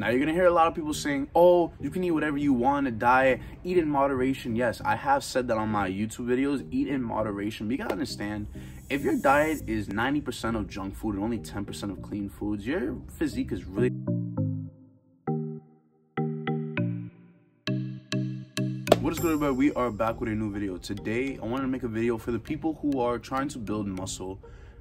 Now you're gonna hear a lot of people saying, oh, you can eat whatever you want, a diet, eat in moderation. Yes, I have said that on my YouTube videos, eat in moderation. But you gotta understand, if your diet is 90% of junk food and only 10% of clean foods, your physique is really... What is good, everybody? We are back with a new video. Today, I wanted to make a video for the people who are trying to build muscle.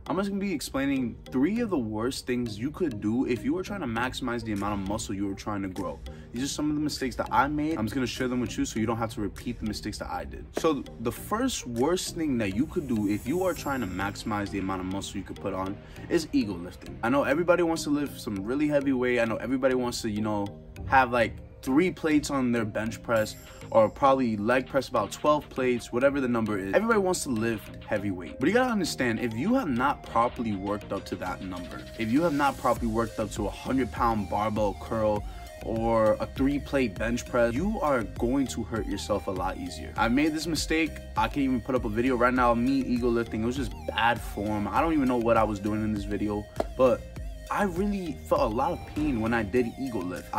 I'm just going to be explaining 3 of the worst things you could do if you were trying to maximize the amount of muscle you were trying to grow. These are some of the mistakes that I made. I'm just going to share them with you so you don't have to repeat the mistakes that I did. So the first worst thing that you could do if you are trying to maximize the amount of muscle you could put on is ego lifting. I know everybody wants to lift some really heavy weight. I know everybody wants to, you know, have like 3 plates on their bench press, or probably leg press about 12 plates, whatever the number is. Everybody wants to lift heavy weight. But you gotta understand, if you have not properly worked up to that number, if you have not properly worked up to a 100-pound barbell curl or a 3-plate bench press, you are going to hurt yourself a lot easier. I made this mistake. I can't even put up a video right now of me ego lifting. It was just bad form. I don't even know what I was doing in this video, but I really felt a lot of pain when I did ego lift.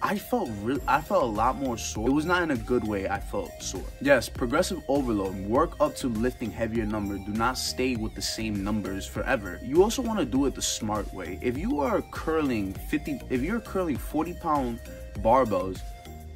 I felt a lot more sore. It was not in a good way. I felt sore. Yes, progressive overload. Work up to lifting heavier numbers. Do not stay with the same numbers forever. You also want to do it the smart way. If you are curling 40-pound barbells,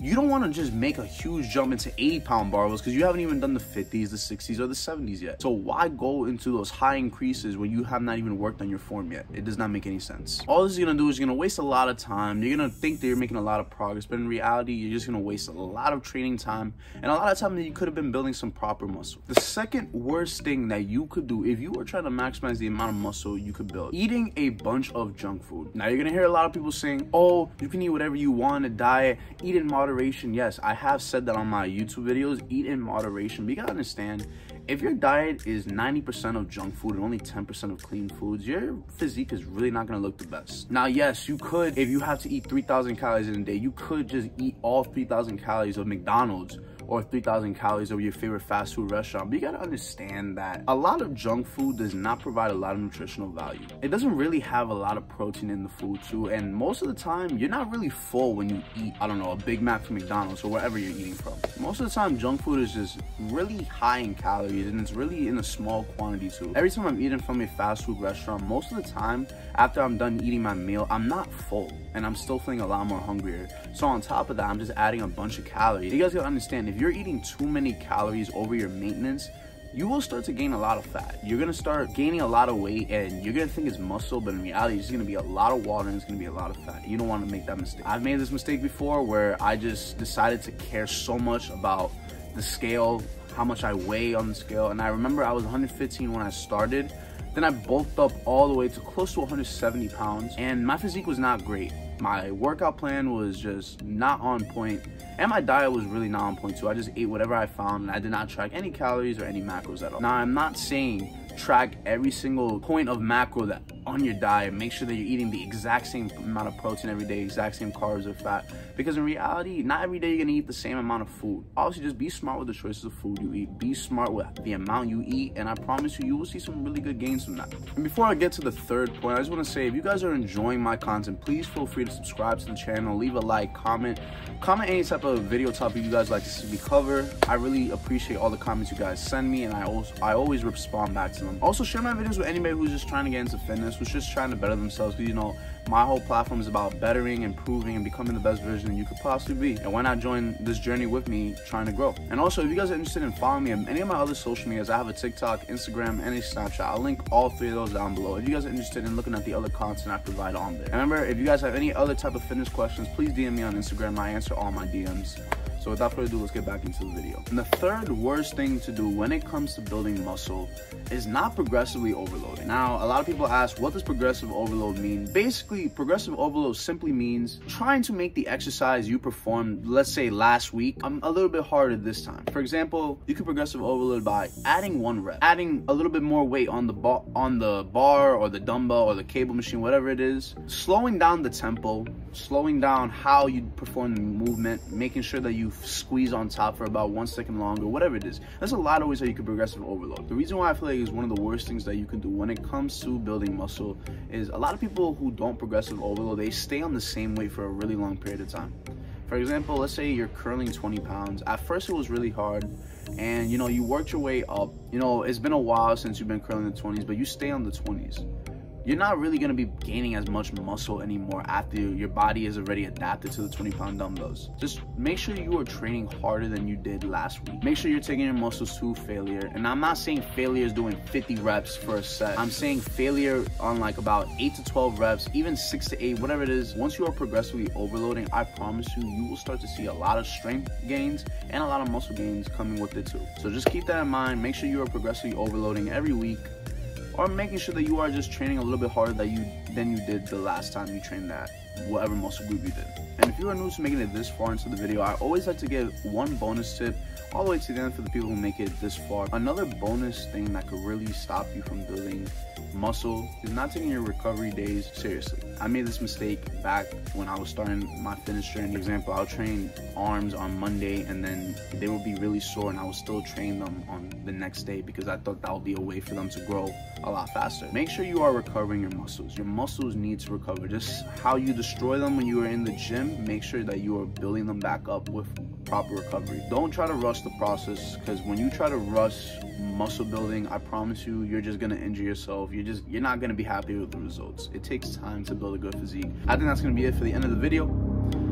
you don't want to just make a huge jump into 80-pound barbells because you haven't even done the 50s, the 60s, or the 70s yet. So why go into those high increases when you have not even worked on your form yet? It does not make any sense. All this is going to do is you're going to waste a lot of time. You're going to think that you're making a lot of progress, but in reality, you're just going to waste a lot of training time and a lot of time that you could have been building some proper muscle. The second worst thing that you could do if you were trying to maximize the amount of muscle you could build, eating a bunch of junk food. Now you're going to hear a lot of people saying, oh, you can eat whatever you want, a diet, eat in moderation. Yes, I have said that on my YouTube videos, eat in moderation. But you gotta understand, if your diet is 90% of junk food and only 10% of clean foods, your physique is really not gonna look the best. Now, yes, you could, if you have to eat 3,000 calories in a day, you could just eat all 3,000 calories of McDonald's or 3,000 calories of your favorite fast food restaurant. But you gotta understand that a lot of junk food does not provide a lot of nutritional value. It doesn't really have a lot of protein in the food too, and most of the time, you're not really full when you eat, I don't know, a Big Mac from McDonald's or wherever you're eating from. Most of the time, junk food is just really high in calories, and it's really in a small quantity too. Every time I'm eating from a fast food restaurant, most of the time, after I'm done eating my meal, I'm not full, and I'm still feeling a lot more hungrier. So on top of that, I'm just adding a bunch of calories. You guys gotta understand, if you're eating too many calories over your maintenance, you will start to gain a lot of fat. You're gonna start gaining a lot of weight, and you're gonna think it's muscle, but in reality, it's gonna be a lot of water and it's gonna be a lot of fat. You don't wanna make that mistake. I've made this mistake before where I just decided to care so much about the scale, how much I weigh on the scale. And I remember I was 115 when I started. Then I bulked up all the way to close to 170 pounds, and my physique was not great. My workout plan was just not on point, and my diet was really not on point too. I just ate whatever I found, and I did not track any calories or any macros at all. Now, I'm not saying track every single point of macro that on your diet. Make sure that you're eating the exact same amount of protein every day, exact same carbs or fat, because in reality, not every day you're gonna eat the same amount of food. Obviously, just be smart with the choices of food you eat. Be smart with the amount you eat, and I promise you, you will see some really good gains from that. And before I get to the third point, I just want to say, if you guys are enjoying my content, please feel free to subscribe to the channel, leave a like, comment any type of video topic you guys like to see me cover. I really appreciate all the comments you guys send me, and I always respond back to them. Also, share my videos with anybody who's just trying to get into fitness, who's just trying to better themselves, because, you know, my whole platform is about bettering, improving, and becoming the best version that you could possibly be. And why not join this journey with me trying to grow? And also, if you guys are interested in following me on any of my other social medias, I have a TikTok, Instagram, and a Snapchat. I'll link all 3 of those down below if you guys are interested in looking at the other content I provide on there. And remember, if you guys have any other type of fitness questions, please DM me on Instagram. I answer all my DMs. So without further ado, let's get back into the video. And the third worst thing to do when it comes to building muscle is not progressively overloading. Now, a lot of people ask, what does progressive overload mean? Basically, progressive overload simply means trying to make the exercise you performed, let's say last week, a little bit harder this time. For example, you can progressive overload by adding 1 rep, adding a little bit more weight on the bar or the dumbbell or the cable machine, whatever it is, slowing down the tempo, slowing down how you perform the movement, making sure that you squeeze on top for about 1 second longer, whatever it is. There's a lot of ways that you can progressive overload. The reason why I feel like it's one of the worst things that you can do when it comes to building muscle is a lot of people who don't progressive overload, they stay on the same weight for a really long period of time. For example, let's say you're curling 20 pounds. At first it was really hard, and you know, you worked your way up. You know, it's been a while since you've been curling the 20s, but you stay on the 20s. You're not really going to be gaining as much muscle anymore after your body is already adapted to the 20-pound dumbbells. Just make sure you are training harder than you did last week. Make sure you're taking your muscles to failure. And I'm not saying failure is doing 50 reps for a set. I'm saying failure on like about 8 to 12 reps, even 6 to 8, whatever it is. Once you are progressively overloading, I promise you, you will start to see a lot of strength gains and a lot of muscle gains coming with it too. So just keep that in mind. Make sure you are progressively overloading every week, or making sure that you are just training a little bit harder than you did the last time you trained that whatever muscle group you did. And if you are new to making it this far into the video, I always like to give one bonus tip all the way to the end for the people who make it this far. Another bonus thing that could really stop you from building muscle is not taking your recovery days seriously. I made this mistake back when I was starting my fitness journey. For example, I'll train arms on Monday and then they would be really sore, and I would still train them on the next day because I thought that would be a way for them to grow a lot faster. Make sure you are recovering your muscles. Your muscles need to recover. Just how you destroy them when you are in the gym, make sure that you are building them back up with proper recovery. Don't try to rush the process, because when you try to rush muscle building, I promise you, you're just gonna injure yourself. You're not gonna be happy with the results. It takes time to build a good physique. I think that's gonna be it for the end of the video.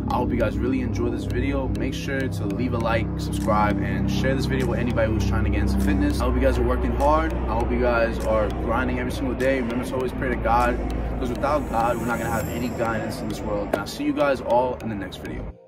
I hope you guys really enjoyed this video. Make sure to leave a like, subscribe, and share this video with anybody who's trying to get into fitness. I hope you guys are working hard. I hope you guys are grinding every single day. Remember to always pray to God, because without God, we're not gonna have any guidance in this world. And I'll see you guys all in the next video.